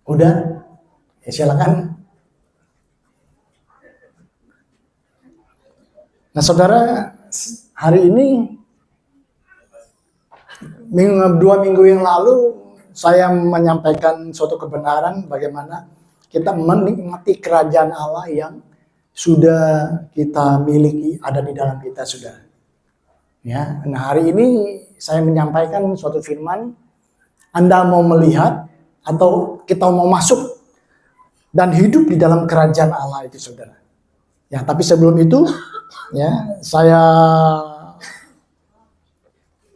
Udah? Ya silakan. Nah saudara, hari ini 2 minggu yang lalu saya menyampaikan suatu kebenaran bagaimana kita menikmati kerajaan Allah yang sudah kita miliki, ada di dalam kita, saudara. Ya, nah hari ini saya menyampaikan suatu firman, Anda mau melihat atau kita mau masuk dan hidup di dalam kerajaan Allah itu, saudara. Ya, tapi sebelum itu, ya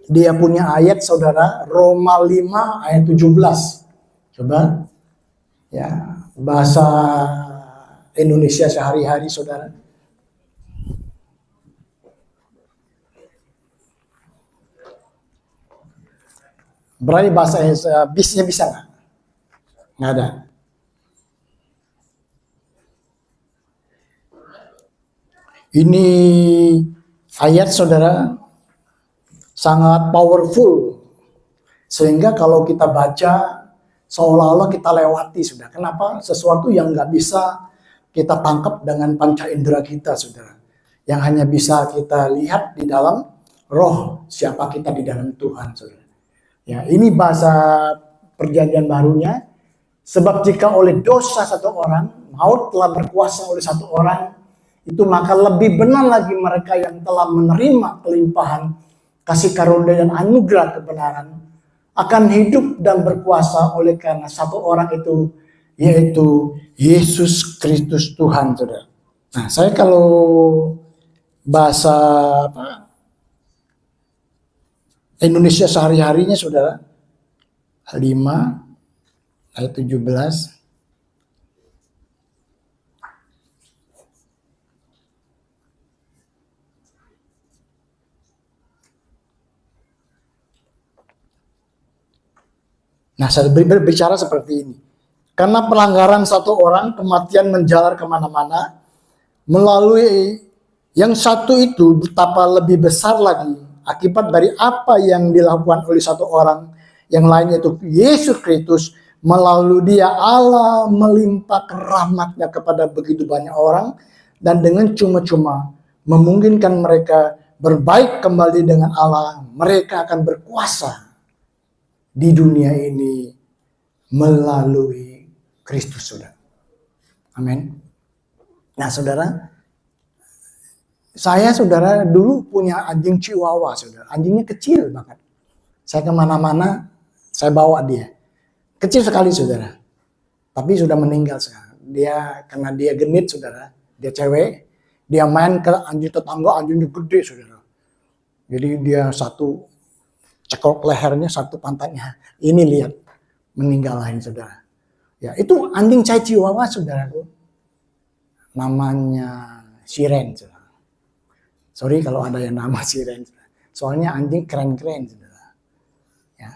dia punya ayat, saudara, Roma 5 ayat 17. Coba, ya, bahasa Indonesia sehari-hari, saudara. Berarti bahasa bisnya bisa nggak? Nggak ada. Ini ayat, saudara, sangat powerful. Sehingga kalau kita baca, seolah-olah kita lewati, saudara. Kenapa? Sesuatu yang nggak bisa kita tangkap dengan panca indera kita, saudara. Yang hanya bisa kita lihat di dalam roh, siapa kita di dalam Tuhan, saudara. Ya, ini bahasa perjanjian barunya. Sebab jika oleh dosa satu orang, maut telah berkuasa oleh satu orang, itu maka lebih benar lagi mereka yang telah menerima kelimpahan kasih karunia dan anugerah kebenaran akan hidup dan berkuasa oleh karena satu orang itu, yaitu Yesus Kristus Tuhan, saudara. Nah, saya kalau bahasa Indonesia sehari-harinya, saudara, 5 ayat 17. Nah, saya berbicara seperti ini. Karena pelanggaran satu orang, kematian menjalar kemana-mana, melalui yang satu itu betapa lebih besar lagi akibat dari apa yang dilakukan oleh satu orang, yang lain yaitu Yesus Kristus. Melalui dia Allah melimpahkan rahmatnya kepada begitu banyak orang, dan dengan cuma-cuma memungkinkan mereka berbaik kembali dengan Allah. Mereka akan berkuasa di dunia ini melalui Kristus, saudara. Amin. Nah, saudara, saya, saudara, dulu punya anjing Chihuahua, saudara. Anjingnya kecil banget. Saya kemana-mana, saya bawa dia. Kecil sekali, saudara. Tapi sudah meninggal sekarang. Dia, karena dia genit, saudara. Dia cewek. Dia main ke anjing tetangga, anjingnya gede, saudara. Jadi dia satu cekok lehernya, satu pantatnya. Ini lihat, meninggal lain, saudara. Ya, itu anjing saya Chihuahua, saudaraku. Namanya Siren, saudara. Sorry kalau ada yang nama Siren. Soalnya anjing keren-keren, saudara. Ya.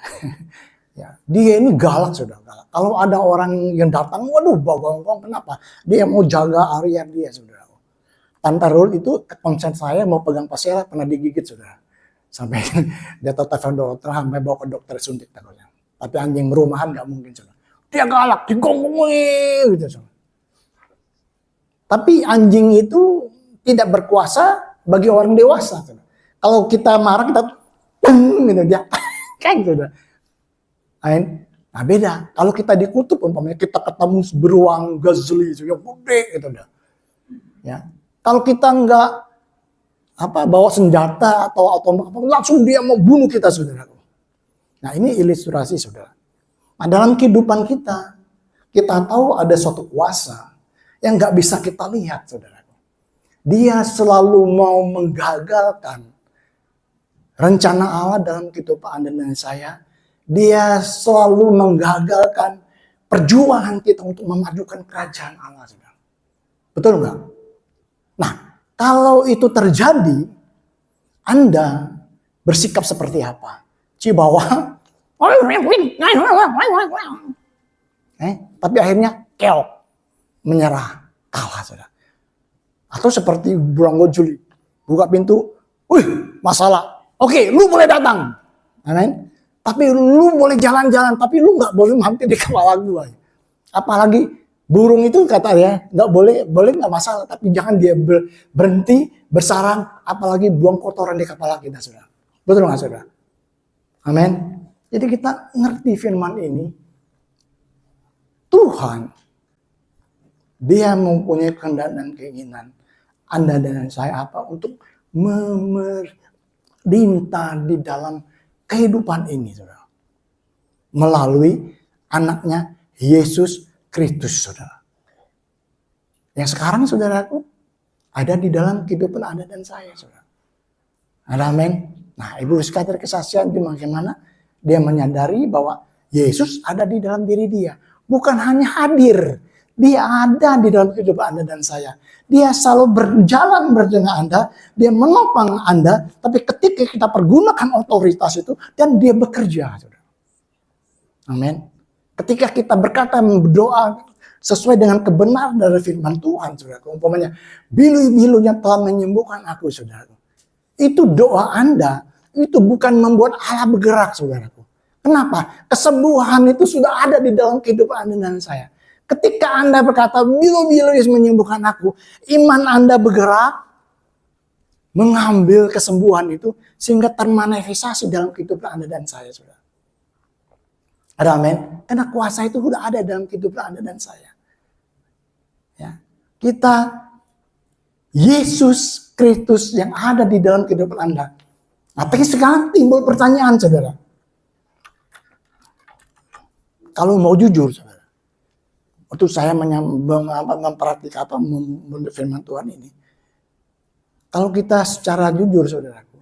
Ya. Dia ini galak, saudara. Galak. Kalau ada orang yang datang, waduh, bogong-bogong, kenapa? Dia mau jaga area dia, saudara. Tanpa rule itu, konsen saya mau pegang pasir, pernah digigit, saudara. Sampai dia telepon dokter, sampai bawa ke dokter suntik takutnya. Tapi anjing rumahan nggak mungkin, saudara. Dia galak, digonggongin, gitu, saudara. Tapi anjing itu tidak berkuasa bagi orang dewasa. Saudara. Kalau kita marah, kita gitu, dia kan, saudara. Nah, beda. Kalau kita dikutuk, umpamanya kita ketemu beruang gazeli, yang gede, gitu, ya. Kalau kita nggak bawa senjata atau langsung dia mau bunuh kita, saudara. Nah, ini ilustrasi, saudara. Nah, dalam kehidupan kita tahu ada suatu kuasa yang nggak bisa kita lihat, saudara. Dia selalu mau menggagalkan rencana Allah dalam kehidupan Anda dan saya. Dia selalu menggagalkan perjuangan kita untuk memajukan kerajaan Allah, saudara. Betul nggak? Nah, kalau itu terjadi, Anda bersikap seperti apa? Chihuahua, tapi akhirnya keok, menyerah, kalah, saudara. Atau seperti burung gojuli, buka pintu, wih, masalah, oke, lu boleh datang, amin. Tapi lu boleh jalan-jalan, tapi lu nggak boleh mampir di kepala gua. Apalagi burung itu kata ya, nggak boleh nggak masalah, tapi jangan dia berhenti bersarang, apalagi buang kotoran di kepala kita, saudara. Betul nggak, saudara? Amin. Jadi kita ngerti firman ini, Tuhan, Dia mempunyai kehendak dan keinginan Anda dan saya apa untuk memerintah di dalam kehidupan ini, saudara. Melalui anaknya Yesus Kristus, saudara. Yang sekarang, saudaraku, ada di dalam kehidupan Anda dan saya, saudara. Amin. Nah, Ibu sekalian kesaksian itu bagaimana dia menyadari bahwa Yesus ada di dalam diri dia. Bukan hanya hadir, dia ada di dalam kehidupan Anda dan saya. Dia selalu berjalan bersama Anda, dia menopang Anda, tapi ketika kita pergunakan otoritas itu, dan dia bekerja, saudara. Amin. Ketika kita berkata, berdoa sesuai dengan kebenaran dari firman Tuhan, saudara. Umpamanya, bilu-bilunya telah menyembuhkan aku, saudara. Itu doa Anda, itu bukan membuat Allah bergerak, saudaraku. Kenapa? Kesembuhan itu sudah ada di dalam kehidupan Anda dan saya. Ketika Anda berkata, bilu-bilu Yesus menyembuhkan aku, iman Anda bergerak, mengambil kesembuhan itu, sehingga termanifestasi dalam kehidupan Anda dan saya, saudara. Ada amin? Karena kuasa itu sudah ada dalam kehidupan Anda dan saya. Ya. Kita, Yesus Kristus yang ada di dalam kehidupan Anda. Nah, tapi sekarang timbul pertanyaan, saudara. Kalau mau jujur, saudara, waktu saya memperhatikan firman Tuhan ini, kalau kita secara jujur, saudaraku,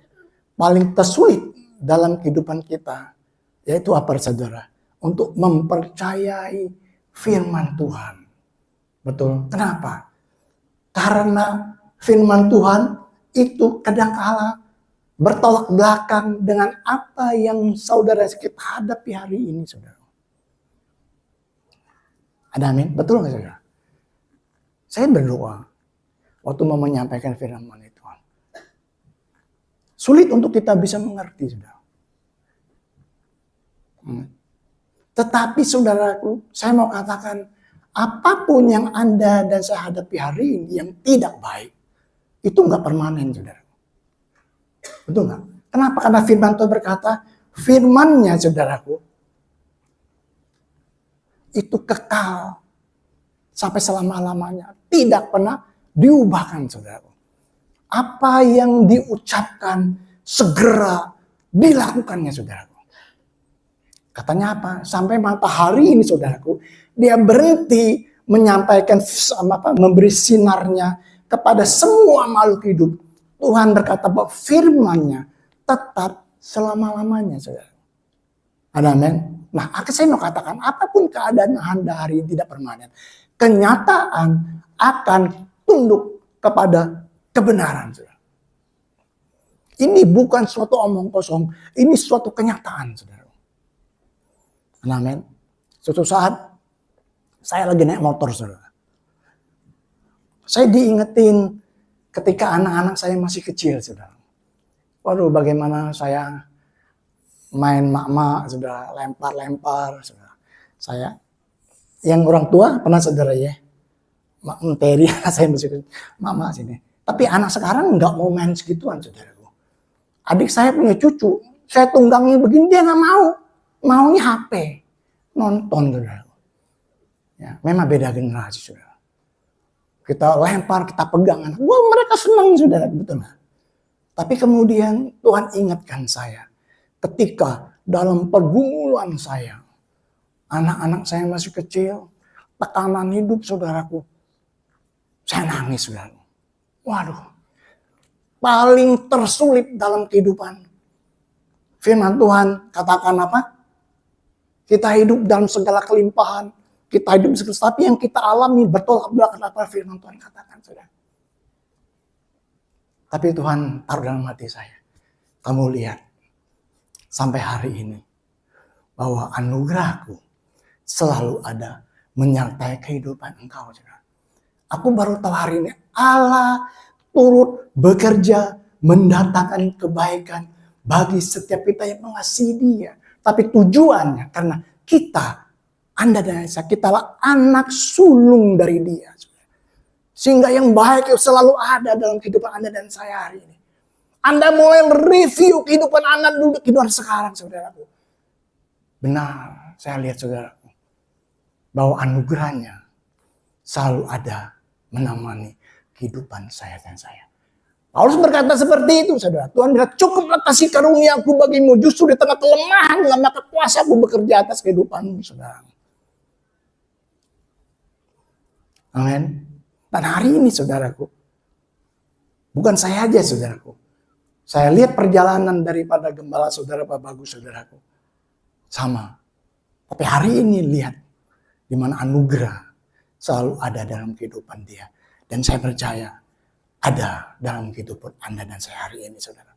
paling tersulit dalam kehidupan kita, yaitu apa, saudara? Untuk mempercayai firman Tuhan. Betul. Kenapa? Karena firman Tuhan itu kadang-kala bertolak belakang dengan apa yang saudara kita hadapi hari ini, saudara. Ada amin? Betul nggak, saudara? Saya berdoa waktu mau menyampaikan firman Tuhan. Sulit untuk kita bisa mengerti, saudara. Tetapi, saudaraku, saya mau katakan, apapun yang Anda dan saya hadapi hari ini yang tidak baik, itu nggak permanen, saudara. Betul nggak? Kenapa? Karena firman Tuhan berkata, firman-Nya, saudaraku, itu kekal sampai selama-lamanya, tidak pernah diubahkan, saudaraku. Apa yang diucapkan segera dilakukannya, saudaraku. Katanya apa? Sampai matahari ini, saudaraku, dia berhenti menyampaikan memberi sinarnya kepada semua makhluk hidup. Tuhan berkata bahwa firman-Nya tetap selama-lamanya, saudara. Amin. Nah, saya mau katakan, apapun keadaan Anda hari ini tidak permanen. Kenyataan akan tunduk kepada kebenaran, saudara. Ini bukan suatu omong kosong, ini suatu kenyataan, saudara. Amin. Suatu saat, saya lagi naik motor, saudara. Saya diingetin ketika anak-anak saya masih kecil, saudara. Waduh, bagaimana saya main mak-mak, saudara, lempar-lempar, saudara. Saya, yang orang tua pernah, saudara, ya, mak menteri, saya masih mak-mak sini. Tapi anak sekarang nggak mau main segituan, saudaraku. Adik saya punya cucu, saya tunggangnya begini, dia nggak mau. Maunya HP, nonton, saudaraku. Ya, memang beda generasi, saudara. Kita lempar, kita pegang anak. Wah, mereka senang, saudara, betul nggak? Tapi kemudian Tuhan ingatkan saya. Ketika dalam pergumulan saya, anak-anak saya masih kecil, tekanan hidup, saudaraku, saya nangis, saudaraku. Waduh, paling tersulit dalam kehidupan. Firman Tuhan katakan apa? Kita hidup dalam segala kelimpahan, kita hidup segala, tapi yang kita alami bertolak belakang apa firman Tuhan katakan, saudara. Tapi Tuhan taruh dalam hati saya, kamu lihat, sampai hari ini, bahwa anugerahku selalu ada menyertai kehidupan engkau, saudara. Aku baru tahu hari ini, Allah turut bekerja mendatangkan kebaikan bagi setiap kita yang mengasihi Dia. Tapi tujuannya karena kita Anda dan saya, kitalah anak sulung dari Dia. Sehingga yang baik selalu ada dalam kehidupan Anda dan saya hari ini. Anda mulai review kehidupan Anda dulu, kehidupan sekarang, saudaraku. Benar, saya lihat saudaraku, bahwa anugerahnya selalu ada menemani kehidupan saya dan saya. Paulus berkata seperti itu, saudara. Tuhan bilang, cukuplah kasih karuniaku bagimu, justru di tengah kelemahan, maka kuasaku bekerja atas kehidupanmu, saudara. Amin. Dan hari ini, saudaraku, bukan saya aja, saudaraku. Saya lihat perjalanan daripada gembala saudara Pak Bagus, saudaraku. Sama. Tapi hari ini lihat di mana anugerah selalu ada dalam kehidupan dia. Dan saya percaya ada dalam kehidupan Anda dan saya hari ini, saudara.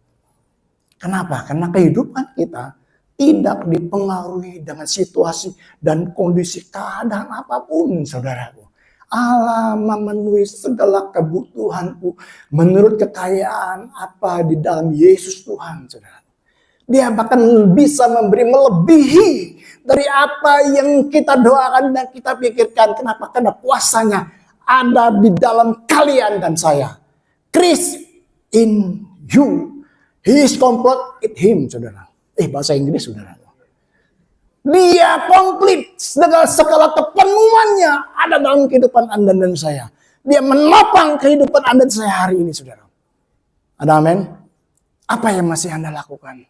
Kenapa? Karena kehidupan kita tidak dipengaruhi dengan situasi dan kondisi keadaan apapun, saudaraku. Allah memenuhi segala kebutuhanku menurut kekayaan apa di dalam Yesus Tuhan, saudara. Dia bahkan bisa memberi melebihi dari apa yang kita doakan dan kita pikirkan. Kenapa? Karena kuasanya ada di dalam kalian dan saya. Christ in you. He is complete in him, saudara. Bahasa Inggris, saudara. Dia komplit, segala kepenuhannya ada dalam kehidupan Anda dan saya. Dia menopang kehidupan Anda dan saya hari ini, saudara. Ada amin? Apa yang masih Anda lakukan?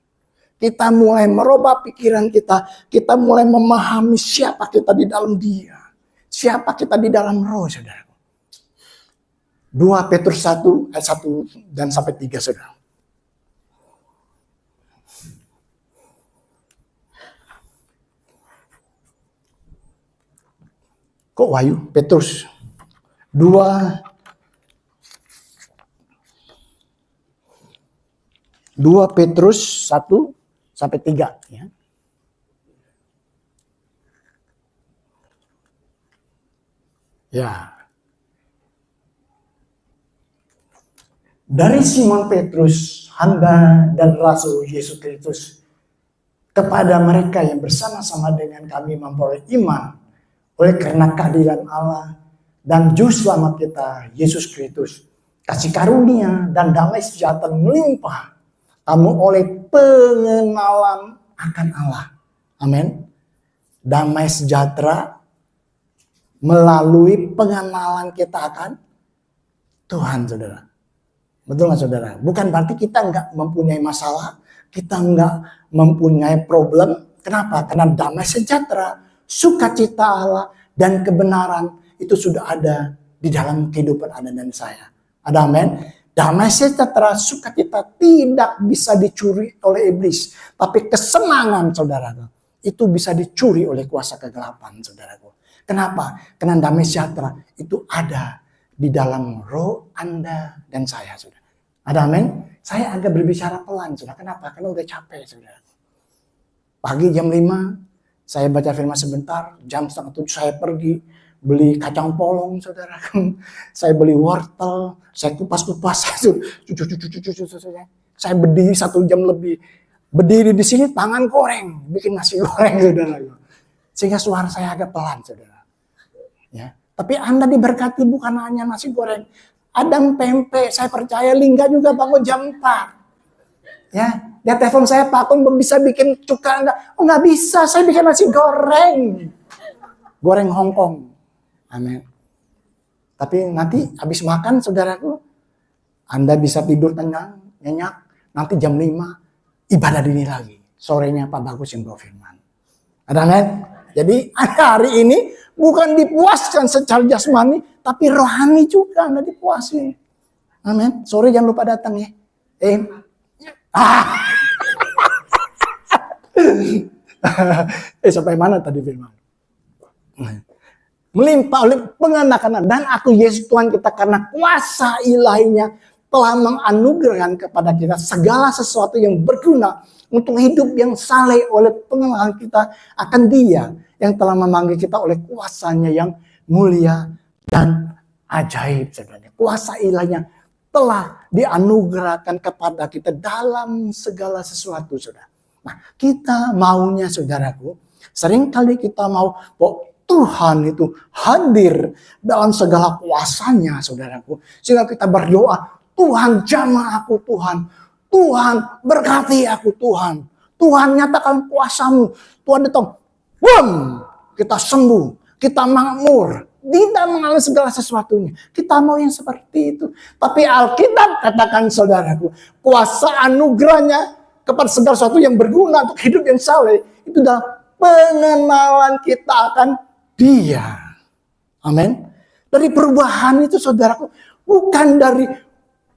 Kita mulai merubah pikiran kita. Kita mulai memahami siapa kita di dalam Dia. Siapa kita di dalam Roh, saudara. 2 Petrus 1 ayat 1 dan sampai 3, saudara. Kok Wahyu? Petrus 2 Petrus 1 sampai 3, ya. Ya. Dari Simon Petrus, hamba dan rasul Yesus Kristus, kepada mereka yang bersama-sama dengan kami memperoleh iman oleh karena keadilan Allah dan juru selamat kita Yesus Kristus, kasih karunia dan damai sejahtera melimpah kamu oleh pengenalan akan Allah. Amin. Damai sejahtera melalui pengenalan kita akan Tuhan, saudara. Betul nggak, saudara? Bukan berarti kita nggak mempunyai masalah, kita nggak mempunyai problem. Kenapa? Karena damai sejahtera, sukacita Allah dan kebenaran itu sudah ada di dalam kehidupan Anda dan saya. Ada amin? Damai sejahtera, sukacita tidak bisa dicuri oleh iblis. Tapi kesenangan, saudara, itu bisa dicuri oleh kuasa kegelapan, saudaraku. Kenapa? Karena damai sejahtera itu ada di dalam roh Anda dan saya, saudara. Ada amin? Saya agak berbicara pelan, saudara. Kenapa? Karena udah capek, saudara. Pagi jam 5, saya baca firman sebentar. Jam 6:30 saya pergi beli kacang polong, saudara. Saya beli wortel, saya kupas-kupas, saya berdiri 1 jam lebih. Berdiri di sini tangan goreng, bikin nasi goreng, saudara. Sehingga suara saya agak pelan, saudara. Ya, tapi Anda diberkati bukan hanya nasi goreng. Ada pempek, saya percaya Lingga juga bangun jam 4. Ya, dia telepon saya, Pak, aku bisa bikin cuka enggak? Oh, enggak bisa, saya bikin nasi goreng. Goreng Hongkong. Amin. Tapi nanti habis makan, saudaraku, Anda bisa tidur tenang, nyenyak. Nanti jam 5, ibadah dini lagi. Sorenya Pak Bagus yang bawa firman. Ada amin? Jadi hari ini bukan dipuaskan secara jasmani, tapi rohani juga Anda dipuasin. Amin. Sore jangan lupa datang ya. Sampai mana tadi firman? Melimpah oleh pengenalan dan aku Yesus Tuhan kita karena kuasa ilahinya telah menganugerahkan kepada kita segala sesuatu yang berguna untuk hidup yang saleh oleh pengenalan kita akan Dia yang telah memanggil kita oleh kuasanya yang mulia dan ajaib. Sebenarnya kuasa ilahnya telah dianugerahkan kepada kita dalam segala sesuatu, saudara. Nah, kita maunya, saudaraku, Seringkali kita mau bahwa Tuhan itu hadir dalam segala kuasanya, saudaraku. Sehingga kita berdoa, Tuhan jamah aku Tuhan. Tuhan berkati aku Tuhan. Tuhan nyatakan kuasamu. Tuhan datang, boom, kita sembuh, kita makmur. Tidak mengalami segala sesuatunya. Kita mau yang seperti itu. Tapi Alkitab katakan saudaraku, kuasa anugerahnya kepada segala sesuatu yang berguna untuk hidup yang saleh. Itu dalam pengenalan kita akan Dia. Amin. Dari perubahan itu saudaraku, bukan dari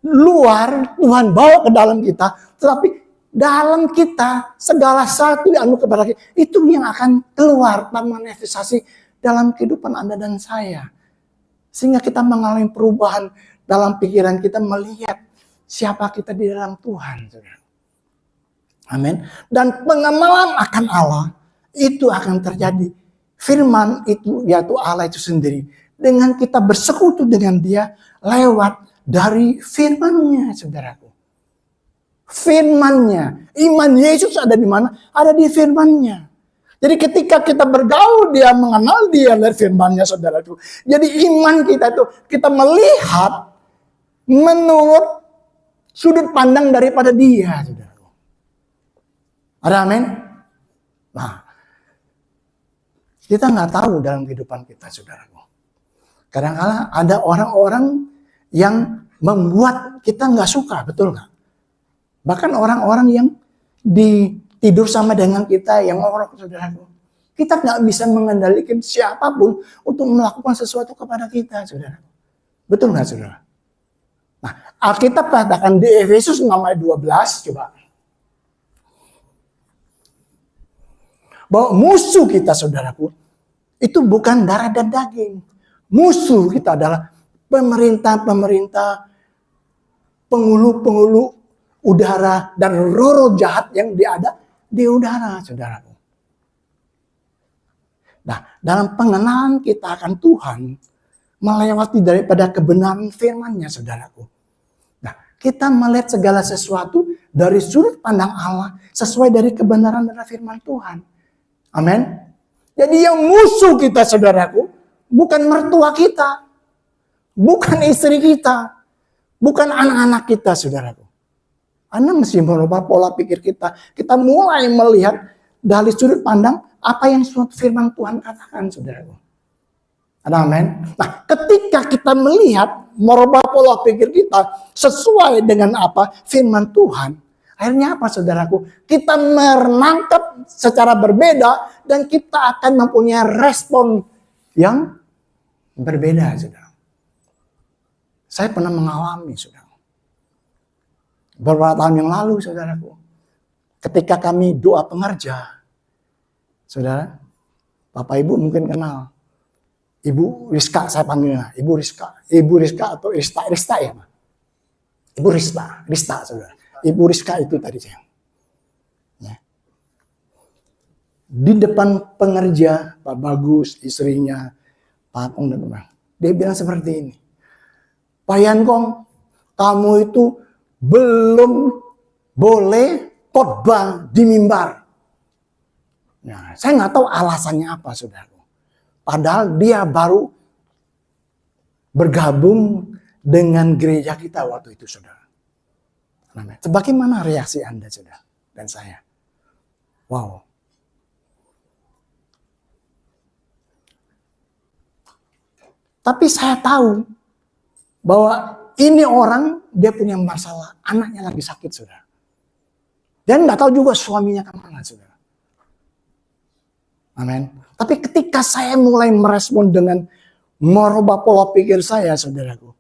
luar Tuhan bawa ke dalam kita, tetapi dalam kita segala sesuatu yang kepada kita, itu yang akan keluar dan manifestasi dalam kehidupan Anda dan saya. Sehingga kita mengalami perubahan dalam pikiran kita melihat siapa kita di dalam Tuhan. Amin. Dan pengenalan akan Allah itu akan terjadi. Firman itu yaitu Allah itu sendiri. Dengan kita bersekutu dengan Dia lewat dari firman-Nya, saudaraku. Firman-Nya. Iman Yesus ada di mana? Ada di firman-Nya. Jadi ketika kita bergaul Dia, mengenal Dia dari firman-Nya, saudaraku. Jadi iman kita itu, kita melihat menurut sudut pandang daripada Dia, saudaraku. Ada amin? Nah, kita nggak tahu dalam kehidupan kita, saudaraku. Kadang-kadang ada orang-orang yang membuat kita nggak suka, betul nggak? Bahkan orang-orang yang tidur sama dengan kita, yang orang, saudaraku. Kita nggak bisa mengendalikan siapapun untuk melakukan sesuatu kepada kita, saudaraku. Betul nggak, saudara? Nah, Alkitab katakan di Efesus 6 ayat 12, coba. Bahwa musuh kita, saudaraku, itu bukan darah dan daging. Musuh kita adalah pemerintah-pemerintah, penghulu-penghulu udara, dan roh-roh jahat yang ada di udara, saudaraku. Nah, dalam pengenalan kita akan Tuhan, melewati daripada kebenaran firman-Nya, saudaraku. Nah, kita melihat segala sesuatu dari sudut pandang Allah, sesuai dari kebenaran dari firman Tuhan. Amin. Jadi yang musuh kita, saudaraku, bukan mertua kita, bukan istri kita, bukan anak-anak kita, saudaraku. Anda mesti merubah pola pikir kita. Kita mulai melihat dari sudut pandang apa yang firman Tuhan katakan, saudaraku. Ada amin. Nah, ketika kita melihat, merubah pola pikir kita sesuai dengan apa firman Tuhan, akhirnya apa, saudaraku? Kita menangkap secara berbeda dan kita akan mempunyai respon yang berbeda, saudara. Saya pernah mengalami, saudara. Beberapa tahun yang lalu, saudaraku. Ketika kami doa pengerja, saudara, Bapak Ibu mungkin kenal. Ibu Rizka saya panggilnya, Ibu Rizka. Ibu Rizka atau Rista ya, Pak? Ibu Rista, saudara. Ibu Rizka itu tadi saya. Ya. Di depan pengerja, Pak Bagus, istrinya, Pak Apung dan teman. Dia bilang seperti ini. Pak Yankong, kamu itu belum boleh khotbah di mimbar. Nah, saya nggak tahu alasannya apa, saudara. Padahal dia baru bergabung dengan gereja kita waktu itu, saudara. Bagaimana reaksi Anda, saudara, dan saya? Wow. Tapi saya tahu bahwa ini orang, dia punya masalah. Anaknya lagi sakit, saudara. Dan nggak tahu juga suaminya kemana, saudara. Amin. Tapi ketika saya mulai merespon dengan merubah pola pikir saya, saudaraku.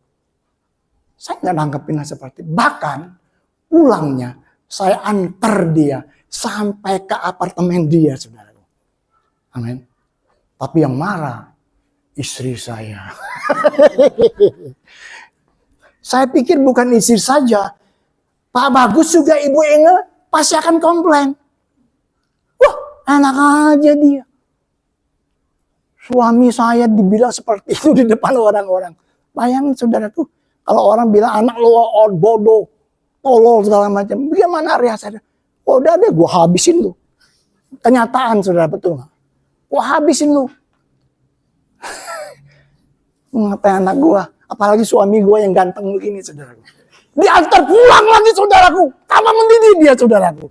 Saya nggak nanggepinnya seperti. Bahkan pulangnya saya antar dia sampai ke apartemen dia, saudaraku. Amin. Tapi yang marah istri saya. Saya pikir bukan istri saja. Pak Bagus juga Ibu Engel pasti akan komplain. Wah, enak aja dia. Suami saya dibilang seperti itu di depan orang-orang. Bayangin, saudaraku, kalau orang bilang anak lo bodoh, tolol segala macam, bagaimana reaksinya? Oh, udah deh, gue habisin lu. Kenyataan, saudara, betul nggak? Gua habisin lu. Ngapain anak gua, apalagi suami gua yang ganteng begini, saudaraku. Diantar pulang lagi, saudaraku. Karena mendidik dia, saudaraku.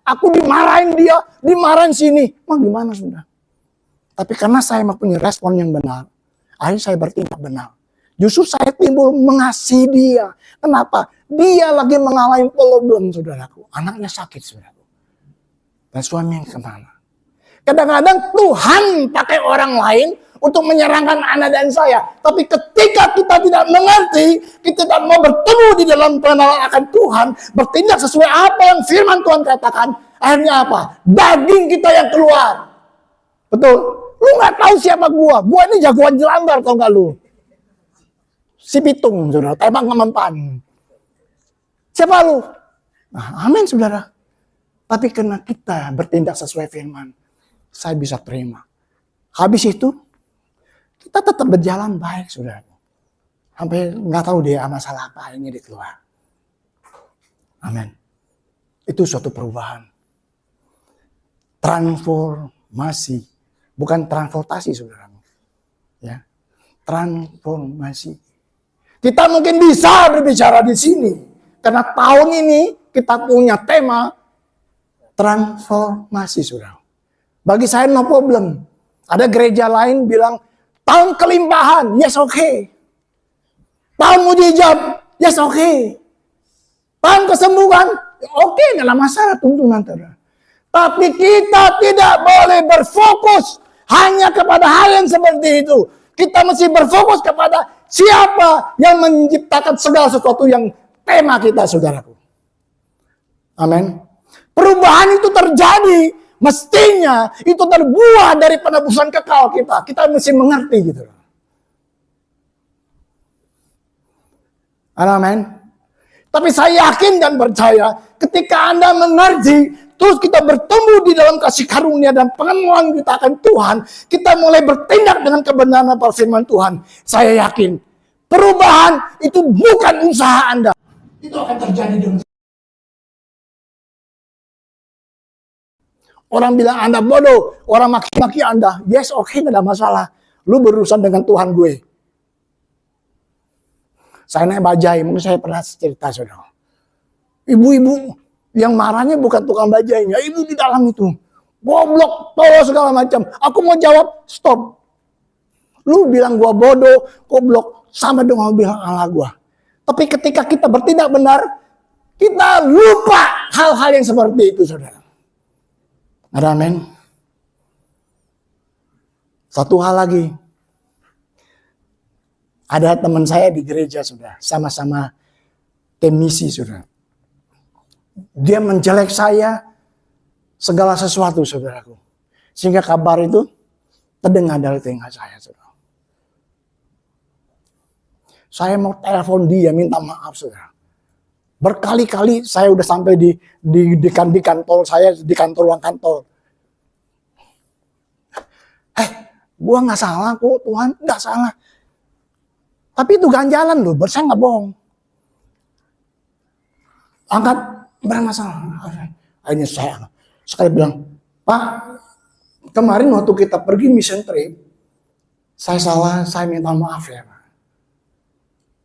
Aku dimarahin dia, dimarahin sini. Mau gimana, saudara? Tapi karena saya punya respon yang benar, akhirnya saya bertindak benar. Justru saya timbul mengasihi dia. Kenapa? Dia lagi mengalami problem, saudaraku. Anaknya sakit, saudaraku. Dan suami yang kemana? Kadang-kadang Tuhan pakai orang lain untuk menyerangkan anak dan saya. Tapi ketika kita tidak mengerti, kita tidak mau bertemu di dalam pengenalan akan Tuhan, bertindak sesuai apa yang firman Tuhan katakan, akhirnya apa? Daging kita yang keluar. Betul? Lu gak tahu siapa gua. Gua ini jagoan jelambar, tau gak lu? Si Pitung, saudara. Tembak ngemempan. Siapa lu? Nah, amin, saudara. Tapi karena kita bertindak sesuai firman, saya bisa terima. Habis itu, kita tetap berjalan baik, saudara. Sampai nggak tahu dia masalah apa ini dikeluar. Amin. Itu suatu perubahan. Transformasi. Bukan transportasi, saudara. Ya. Transformasi. Kita mungkin bisa berbicara di sini. Karena tahun ini kita punya tema transformasi, saudara. Bagi saya no problem. Ada gereja lain bilang, tahun kelimpahan, yes okay. Tahun mujizat, yes okay. Tahun kesembuhan, oke, nggak ada masalah tuntunan. Tapi kita tidak boleh berfokus hanya kepada hal yang seperti itu. Kita mesti berfokus kepada siapa yang menciptakan segala sesuatu yang tema kita, saudaraku. Amin. Perubahan itu terjadi, mestinya itu terbuah dari penebusan kekal kita. Kita mesti mengerti gitu. Amin. Tapi saya yakin dan percaya ketika Anda mengerti, terus kita bertemu di dalam kasih karunia dan pengenalan kita akan Tuhan, kita mulai bertindak dengan kebenaran firman Tuhan. Saya yakin perubahan itu bukan usaha Anda. Itu akan terjadi dengan orang bilang Anda bodoh, orang maki-maki Anda. Yes, oke, gak ada masalah. Lu berurusan dengan Tuhan gue. Saya naik bajai, mungkin saya pernah cerita, saudara. Ibu-ibu yang marahnya bukan tukang bajainya, ibu di dalam itu. Goblok, tolol segala macam. Aku mau jawab, stop. Lu bilang gua bodoh, goblok, sama dong bilang Allah gua. Tapi ketika kita bertindak benar, kita lupa hal-hal yang seperti itu, saudara. Ada amin. Satu hal lagi. Ada teman saya di gereja, saudara. Sama-sama tim misi, saudara. Dia menjelek saya segala sesuatu, saudaraku. Sehingga kabar itu terdengar dari telinga saya, saudara. Saya mau telepon dia, minta maaf, saudara. Berkali-kali saya udah sampai di kantor saya, di kantor ruang kantor. Gua nggak salah kok, Tuhan, nggak salah. Tapi itu ganjalan loh, saya nggak bohong. Angkat, bermasalah. Akhirnya saya sekali bilang, Pak, kemarin waktu kita pergi mission trip, saya salah, saya minta maaf ya, Pak.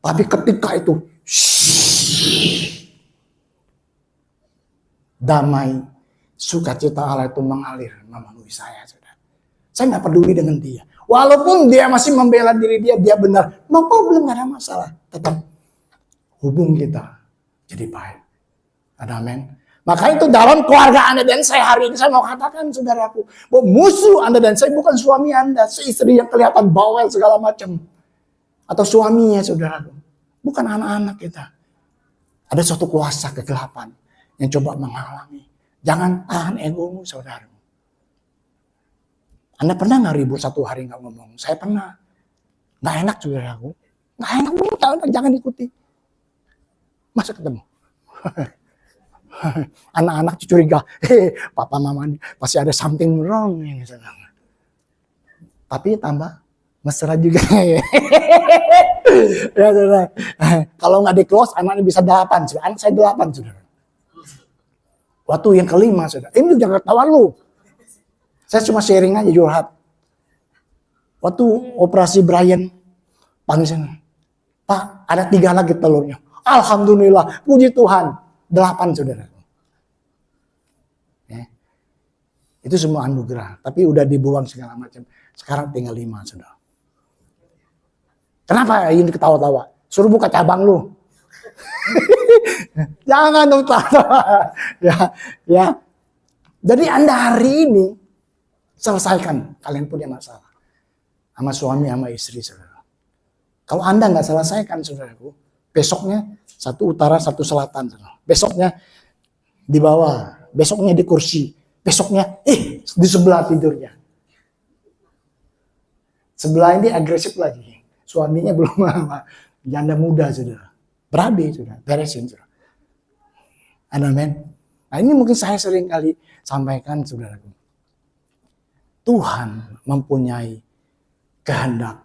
Tapi ketika itu, damai, sukacita Allah itu mengalir memenuhi saya, saudara. Saya nggak peduli dengan dia. Walaupun dia masih membela diri dia benar. No problem, gak ada masalah. Tetap hubung kita jadi baik. Ada amin. Maka itu dalam keluarga Anda dan saya hari ini saya mau katakan, saudaraku, bahwa musuh Anda dan saya bukan suami Anda, istri yang kelihatan bawel segala macam. Atau suaminya, saudaraku. Bukan anak-anak kita. Ada suatu kuasa kegelapan yang coba menghalangi. Jangan tahan egomu, saudara. Anda pernah gak ribut satu hari gak ngomong? Saya pernah. Gak enak, saudaraku. Gak enak, jangan ikuti. Masa ketemu? Anak-anak curiga, papa mama pasti ada something wrong. Tapi tambah mesra juga. Ya, saudara. Kalau nggak di close, anaknya bisa 8. Anak saya 8, saudara. Waktu yang kelima, saudara. Ini jangan ketawa lu. Saya cuma sharing aja, curhat. Waktu operasi Brian, panggil saya, Pak, ada 3 lagi telurnya. Alhamdulillah, puji Tuhan, 8 saudara. Ya. Itu semua anugerah, tapi udah dibuang segala macam. Sekarang tinggal 5 saudara. Kenapa ini ketawa-tawa? Suruh buka cabang lu. Jangan dong ketawa. Ya. Jadi Anda hari ini selesaikan, kalian punya masalah sama suami, sama istri, saudara. Kalau Anda nggak selesaikan, saudaraku, besoknya satu utara, satu selatan, saudara. Besoknya di bawah, besoknya di kursi, besoknya di sebelah tidurnya. Sebelah ini agresif lagi, suaminya belum lama, janda muda, saudara. Berabe, saudara, beresin, saudara. Amin. Nah ini mungkin saya sering kali sampaikan, saudaraku. Tuhan mempunyai kehendak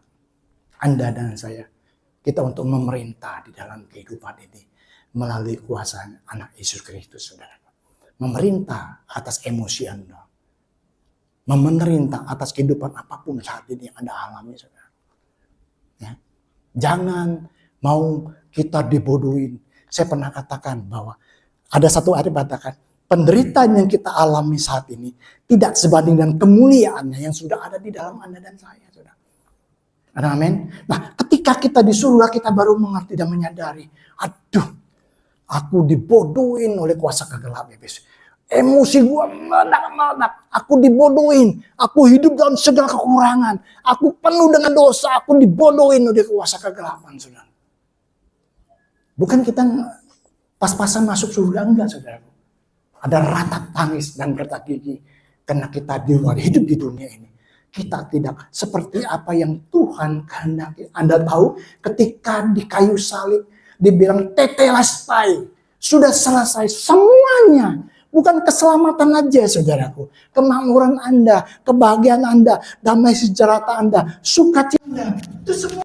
Anda dan saya, kita untuk memerintah di dalam kehidupan ini melalui kuasa anak Yesus Kristus, saudara. Memerintah atas emosi Anda, memerintah atas kehidupan apapun saat ini yang Anda alami, saudara. Ya. Jangan mau kita dibodohin. Saya pernah katakan bahwa ada satu ayat katakan, penderitaan yang kita alami saat ini tidak sebanding dengan kemuliaannya yang sudah ada di dalam Anda dan saya, saudara. Amin. Nah, ketika kita di surga, kita baru mengerti dan menyadari, aduh, aku dibodohin oleh kuasa kegelapan. Emosi gue meledak-meledak. Aku dibodohin. Aku hidup dalam segala kekurangan. Aku penuh dengan dosa. Aku dibodohin oleh kuasa kegelapan, saudara. Bukan kita pas-pasan masuk surga, enggak, saudara. Ada ratap tangis dan gertak gigi. Karena kita hidup di dunia ini. Kita tidak seperti apa yang Tuhan kehendaki. Anda tahu ketika di kayu salib dibilang tetelestai. Sudah selesai semuanya. Bukan keselamatan aja, saudaraku. Kemakmuran Anda, kebahagiaan Anda, damai sejahtera Anda, sukacita. Itu semua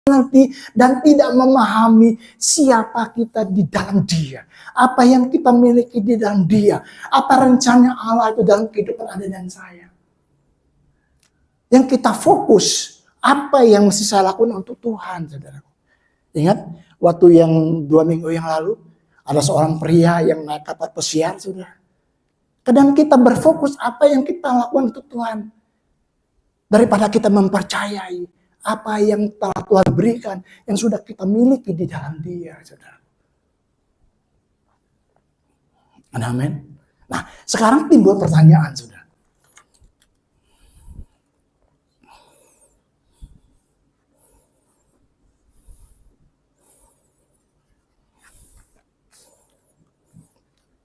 mengerti dan tidak memahami siapa kita di dalam Dia, apa yang kita miliki di dalam Dia, apa rencana Allah itu dalam kehidupan Anda dan saya. Yang kita fokus, apa yang mesti saya lakukan untuk Tuhan, saudaraku. Ingat waktu yang 2 minggu yang lalu ada seorang pria yang naik kapal pesiar, saudara. Kadang kita berfokus apa yang kita lakukan untuk Tuhan daripada kita mempercayai apa yang telah Tuhan berikan, yang sudah kita miliki di dalam Dia, saudara. Amin. Nah, sekarang timbul pertanyaan, saudara.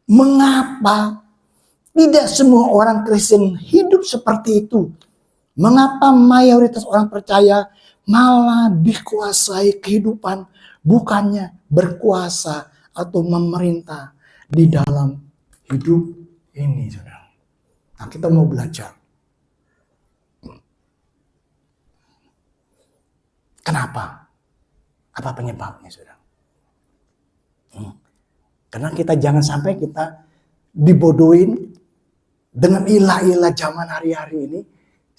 Mengapa tidak semua orang Kristen hidup seperti itu? Mengapa mayoritas orang percaya malah dikuasai kehidupan, bukannya berkuasa atau memerintah di dalam hidup ini, saudara? Nah, kita mau belajar. Kenapa? Apa penyebabnya, saudara? Karena kita jangan sampai kita dibodohin dengan ilah-ilah zaman hari-hari ini,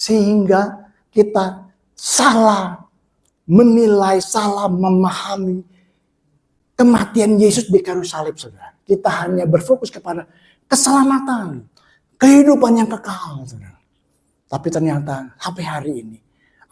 sehingga kita salah menilai, salah memahami kematian Yesus di kayu salib, saudara. Kita hanya berfokus kepada keselamatan, kehidupan yang kekal, saudara. Tapi ternyata sampai hari ini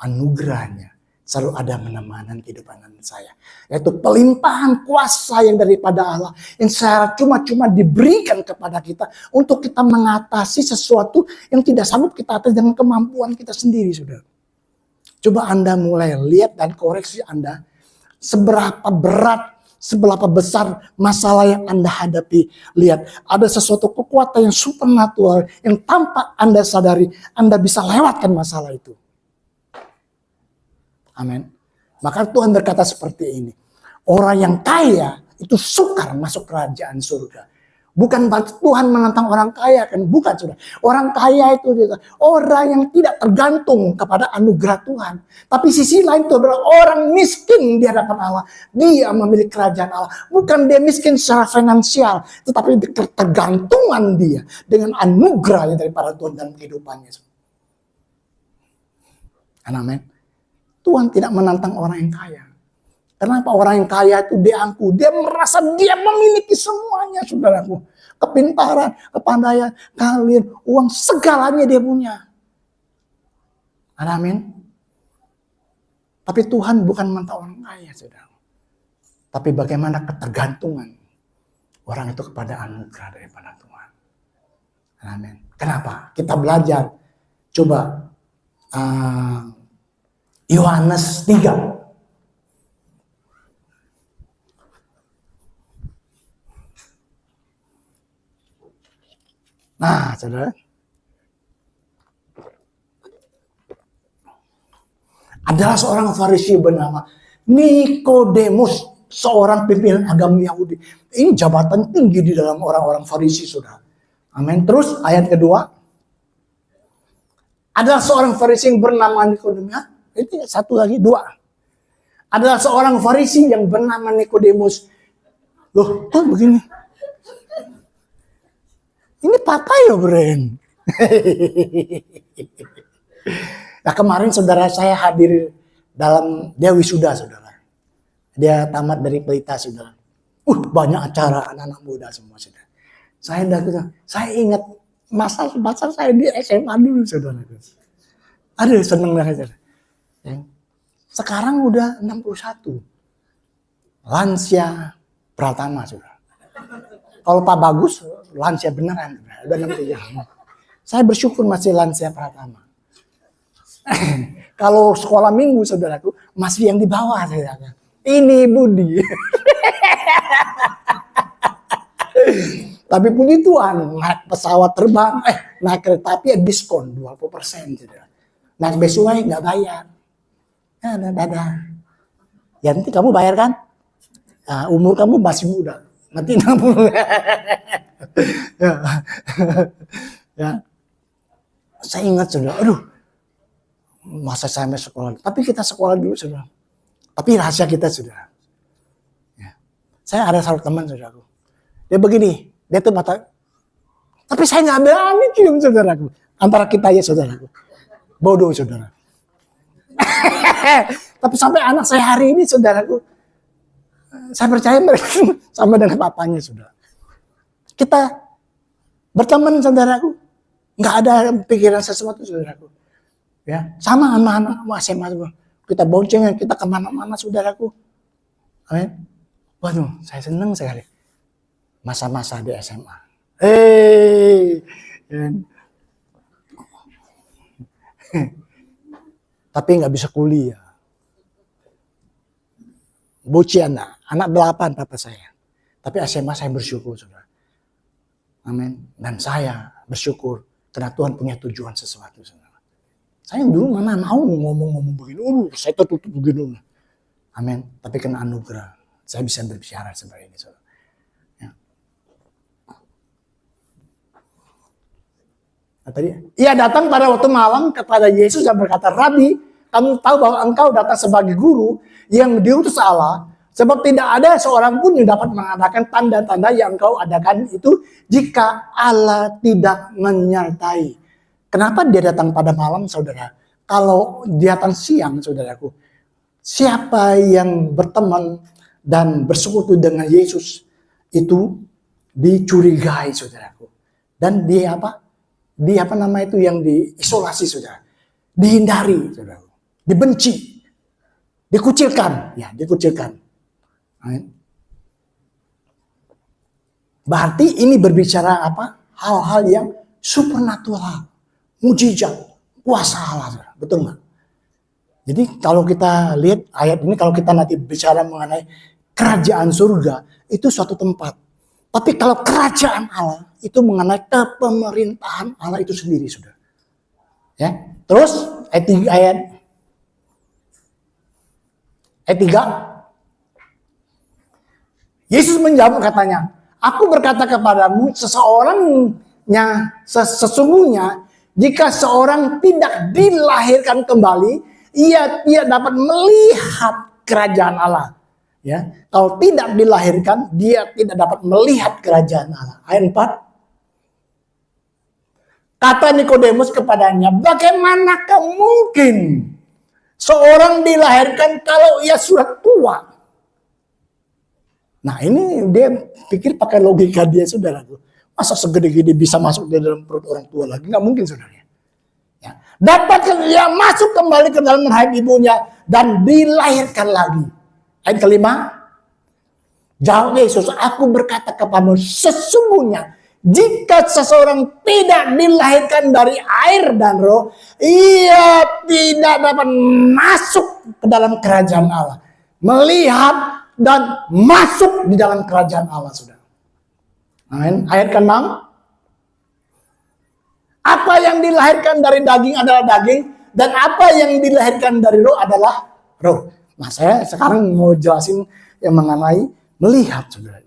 anugerahnya selalu ada menemani kehidupan saya. Yaitu pelimpahan kuasa yang daripada Allah. Yang secara cuma-cuma diberikan kepada kita. Untuk kita mengatasi sesuatu yang tidak sanggup kita atasi dengan kemampuan kita sendiri, saudara. Coba Anda mulai lihat dan koreksi Anda. Seberapa berat, seberapa besar masalah yang Anda hadapi. Lihat, ada sesuatu kekuatan yang supernatural. Yang tanpa Anda sadari, Anda bisa lewatkan masalah itu. Amin. Maka Tuhan berkata seperti ini. Orang yang kaya itu sukar masuk kerajaan surga. Bukan berarti Tuhan menentang orang kaya kan, bukan saudara. Orang kaya itu orang yang tidak tergantung kepada anugerah Tuhan. Tapi sisi lain itu adalah orang miskin di hadapan Allah. Dia memiliki kerajaan Allah. Bukan dia miskin secara finansial, tetapi ketergantungan dia dengan anugerah yang daripada Tuhan dalam kehidupannya. Amin. Tuhan tidak menantang orang yang kaya. Kenapa orang yang kaya itu diangku? Dia merasa dia memiliki semuanya, saudaraku. Kepintaran, kepandaian, keahlian, uang, segalanya dia punya. Amin. Tapi Tuhan bukan menantang orang kaya, saudara. Tapi bagaimana ketergantungan orang itu kepada anugerah daripada Tuhan. Amin. Kenapa? Kita belajar. Coba Yohanes 3. Nah, saudara. Adalah seorang Farisi bernama Nikodemus, seorang pimpinan agama Yahudi. Ini jabatan tinggi di dalam orang-orang Farisi, saudara. Amin. Terus ayat kedua. Adalah seorang Farisi yang bernama Nikodemus. Itu satu lagi, dua. Adalah seorang Farisi yang bernama Nikodemus. Loh, kok begini? Ini papa ya, Bren. Nah, kemarin saudara saya hadir dalam, dia wisuda, saudara. Dia tamat dari Pelita, saudara. Banyak acara anak-anak muda semua, saudara. Saya ingat masa saya di SMA dulu, saudara. Aduh, seneng banget, saudara. Sekarang udah 61. Lansia Pratama, saudara. Kalau Pak Bagus, lansia beneran. Udah 63. Saya bersyukur masih lansia Pratama. Kalau sekolah minggu, saudaraku, masih yang di bawah, saudara. Ini Budi. Tapi puji Tuhan, naik pesawat terbang, naik kereta api diskon 20%. Saudara. Naik busway nggak bayar. Dadah. Ya nanti kamu bayar kan? Nah, umur kamu masih muda. Nanti 60. Ya. Saya ingat, saudara. Aduh. Masa saya sekolah. Tapi kita sekolah dulu, saudara. Tapi rahasia kita, saudara. Ya. Saya ada satu teman, saudaraku. Dia begini. Dia tuh mata. Tapi saya nggak berani cium, saudaraku. Antara kita ya, saudaraku. Bodoh, saudara. Tapi sampai anak saya hari ini, saudaraku. Saya percaya mereka sama dengan papanya, saudara. Kita berteman, saudaraku. Nggak ada pikiran sesuatu, saudaraku. Ya, sama anak-anak SMA, kita boncengan, kita kemana-mana, saudaraku. Amin. Waduh, saya senang sekali. Masa-masa di SMA. Tapi nggak bisa kuliah. Bociana, anak 8 papa saya. Tapi SMA saya bersyukur, saudara. Amin. Dan saya bersyukur karena Tuhan punya tujuan sesuatu, saudara. Saya dulu mana mau ngomong-ngomong begini, saya tertutup begini. Amin. Tapi kena anugerah, saya bisa berbicara seperti ini, saudara. Ya. Nah, tadi, ia datang pada waktu malam kepada Yesus dan berkata, Rabi, kamu tahu bahwa engkau datang sebagai guru yang diutus Allah, sebab tidak ada seorang pun yang dapat mengadakan tanda-tanda yang engkau adakan itu jika Allah tidak menyertai. Kenapa dia datang pada malam, saudara? Kalau dia datang siang, saudaraku, siapa yang berteman dan bersekutu dengan Yesus itu dicurigai, saudaraku. Dan dia apa? Dia apa nama itu yang diisolasi, saudara? Dihindari, saudaraku. Dibenci, dikucilkan, ya, dikucilkan. Berarti ini berbicara apa? Hal-hal yang supernatural. Mujizat, kuasa Allah, betul nggak? Jadi kalau kita lihat ayat ini, kalau kita nanti bicara mengenai kerajaan surga, itu suatu tempat. Tapi kalau kerajaan Allah, itu mengenai kepemerintahan Allah itu sendiri, sudah. Ya, terus ayat 3. Yesus menjawab katanya, Aku berkata kepadamu, sesungguhnya jika seorang tidak dilahirkan kembali, ia tidak dapat melihat kerajaan Allah. Ya, kalau tidak dilahirkan, dia tidak dapat melihat kerajaan Allah. Ayat 4. Kata Nikodemus kepadanya, bagaimanakah mungkin seorang dilahirkan kalau ia sudah tua? Nah, ini dia pikir pakai logika dia, saudaraku. Masa segede-gede bisa masuk di dalam perut orang tua lagi? Nggak mungkin, saudara. Ya. Dapat dia masuk kembali ke dalam rahim ibunya dan dilahirkan lagi. Ayat kelima. Jawab Yesus, aku berkata kepadamu, sesungguhnya jika seseorang tidak dilahirkan dari air dan roh, ia tidak dapat masuk ke dalam kerajaan Allah. Melihat dan masuk di dalam kerajaan Allah, saudara. Amin. Ayat ke-6. Apa yang dilahirkan dari daging adalah daging, dan apa yang dilahirkan dari roh adalah roh. Nah, saya sekarang mau jelasin yang mengenai melihat, saudara.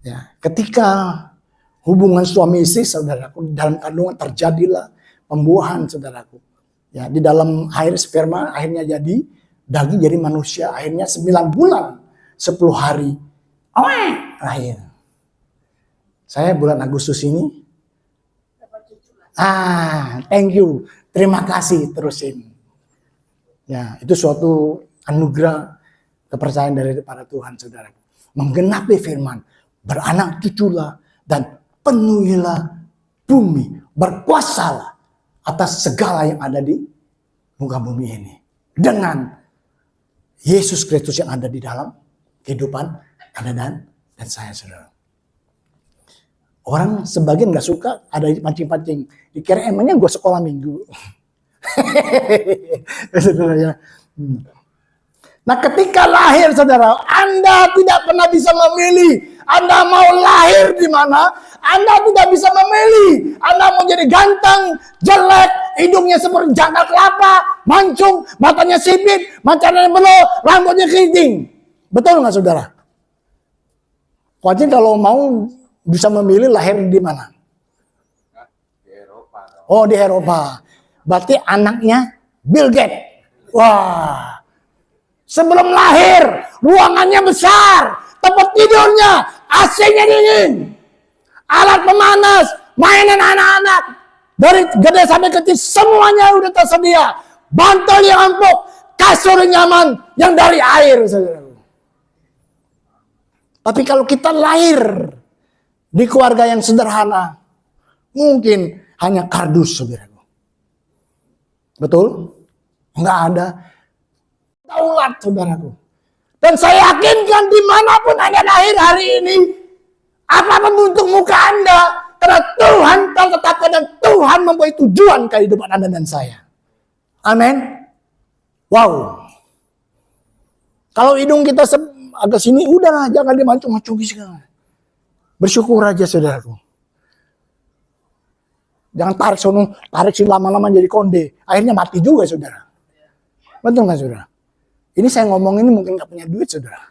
Ya, ketika hubungan suami istri, saudaraku, dalam kandungan terjadilah pembuahan, saudaraku. Ya, di dalam air sperma akhirnya jadi daging, jadi manusia. Akhirnya 9 bulan 10 hari lahir. Saya bulan Agustus ini. Thank you. Terima kasih, terusin. Ya, itu suatu anugerah kepercayaan dari para Tuhan, saudara. Menggenapi firman, beranak cuculah dan penuhilah bumi, berkuasalah atas segala yang ada di muka bumi ini. Dengan Yesus Kristus yang ada di dalam kehidupan Anda dan saya, saudara. Orang sebagian gak suka ada pancing-pancing. Dikira emangnya gue sekolah minggu. Nah, ketika lahir, saudara, Anda tidak pernah bisa memilih. Anda mau lahir di mana? Anda tidak bisa memilih. Anda mau jadi ganteng, jelek, hidungnya seperti jangkar kelapa, mancung, matanya sipit, matanya belok, rambutnya keriting. Betul nggak, saudara? Wajib kalau mau bisa memilih lahir di mana? Di Eropa. Oh, di Eropa. Berarti anaknya Bill Gates. Wah. Sebelum lahir, ruangannya besar, tempat tidurnya, AC-nya dingin, alat pemanas, mainan anak-anak, dari gede sampai kecil semuanya udah tersedia. Bantal yang empuk, kasur yang nyaman, yang dari air, saudara. Tapi kalau kita lahir di keluarga yang sederhana, mungkin hanya kardus, saudara. Betul? Enggak ada daulat, saudaraku. Dan saya yakinkan dimanapun Anda lahir hari ini, apapun bentuk muka Anda, karena Tuhan telah tetapkan dan Tuhan mempunyai tujuan kehidupan Anda dan saya. Amin. Wow. Kalau hidung kita agak sini, udahlah, jangan dimancung-mancungi segala. Bersyukur aja, saudaraku. Jangan tarik sini lama-lama jadi konde. Akhirnya mati juga, saudara. Betul nggak, saudara? Ini saya ngomong ini mungkin nggak punya duit, saudara.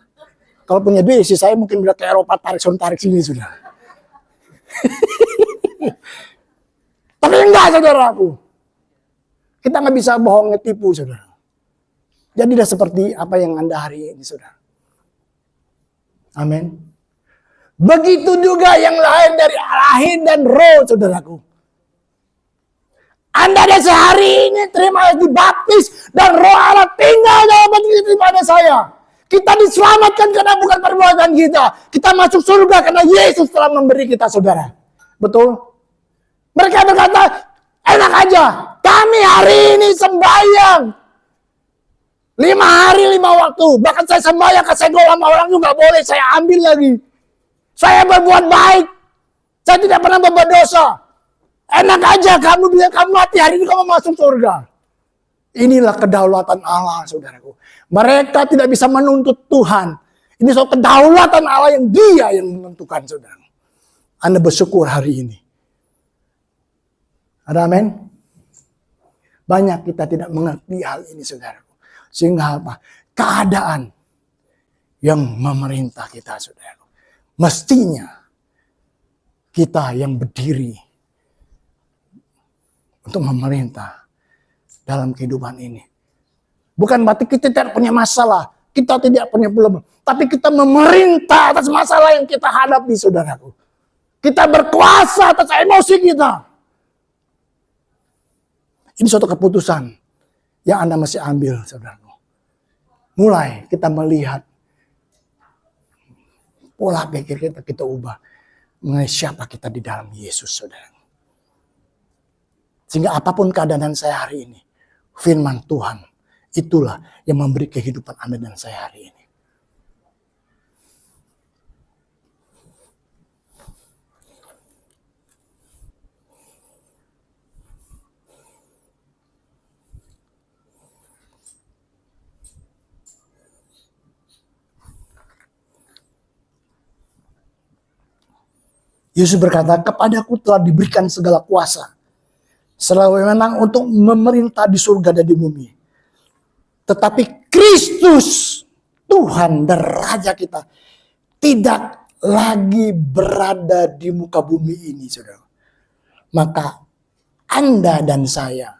Kalau punya duit, sih saya mungkin bisa ke Eropa, tarik sini, saudara. Tapi enggak, saudaraku. Kita nggak bisa bohong, ngetipu, saudara. Jadilah seperti apa yang Anda hari ini, saudara. Amin. Begitu juga yang lahir dari lahir dan roh, saudaraku. Anda dan sehari ini terima dibaptis dan roh Allah tinggal dalam hati pada saya. Kita diselamatkan karena bukan perbuatan kita. Kita masuk surga karena Yesus telah memberi kita, saudara. Betul? Mereka berkata, enak aja. Kami hari ini sembahyang 5 hari 5 waktu. Bahkan saya sembahyang ke segol sama orang juga boleh. Saya ambil lagi. Saya berbuat baik. Saya tidak pernah berbuat dosa. Enak aja kamu mati hari ini kamu masuk surga. Inilah kedaulatan Allah, saudaraku. Mereka tidak bisa menuntut Tuhan. Ini soal kedaulatan Allah yang Dia yang menentukan, saudara. Anda bersyukur hari ini. Ada amin? Banyak kita tidak mengerti hal ini, saudaraku. Sehingga apa? Keadaan yang memerintah kita, saudaraku. mestinya kita yang berdiri untuk memerintah dalam kehidupan ini. Bukan berarti kita tidak punya masalah, kita tidak punya problem, tapi kita memerintah atas masalah yang kita hadapi, saudaraku. Kita berkuasa atas emosi kita. Ini suatu keputusan yang Anda mesti ambil, saudaraku. Mulai kita melihat pola pikir kita ubah mengenai siapa kita di dalam Yesus, saudara. Sehingga apapun keadaan saya hari ini, firman Tuhan itulah yang memberi kehidupan Anda dan saya hari ini. Yesus berkata, kepadaku telah diberikan segala kuasa, selalu wewenang untuk memerintah di surga dan di bumi. Tetapi Kristus, Tuhan dan Raja kita, tidak lagi berada di muka bumi ini, saudara. Maka Anda dan saya,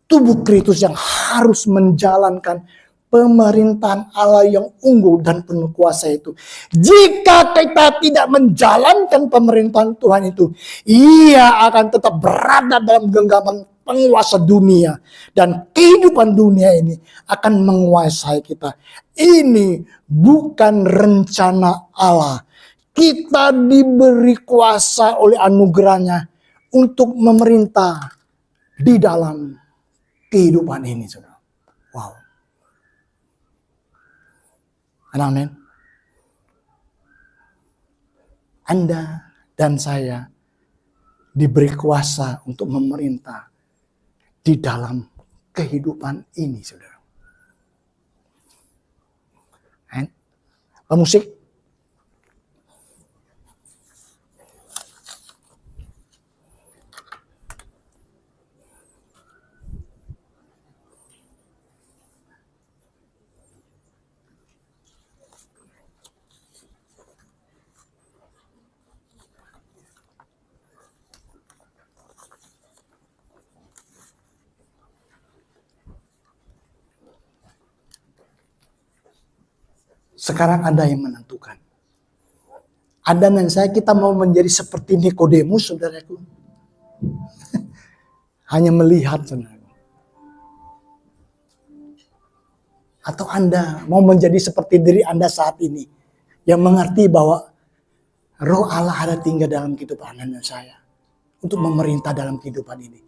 tubuh Kristus yang harus menjalankan pemerintahan Allah yang unggul dan penuh kuasa itu. Jika kita tidak menjalankan pemerintahan Tuhan itu, ia akan tetap berada dalam genggaman penguasa dunia. Dan kehidupan dunia ini akan menguasai kita. Ini bukan rencana Allah. Kita diberi kuasa oleh anugerahnya untuk memerintah di dalam kehidupan ini, saudara. Wow. Amin. Anda dan saya diberi kuasa untuk memerintah di dalam kehidupan ini, saudara. Pemusik. Sekarang Anda yang menentukan. Anda dan saya, kita mau menjadi seperti Nikodemus, saudaraku. Hanya melihat, saudaraku. Atau Anda mau menjadi seperti diri Anda saat ini, yang mengerti bahwa Roh Allah ada tinggal dalam kehidupan Anda dan saya, untuk memerintah dalam kehidupan ini.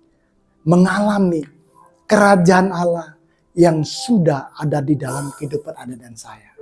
Mengalami kerajaan Allah yang sudah ada di dalam kehidupan Anda dan saya.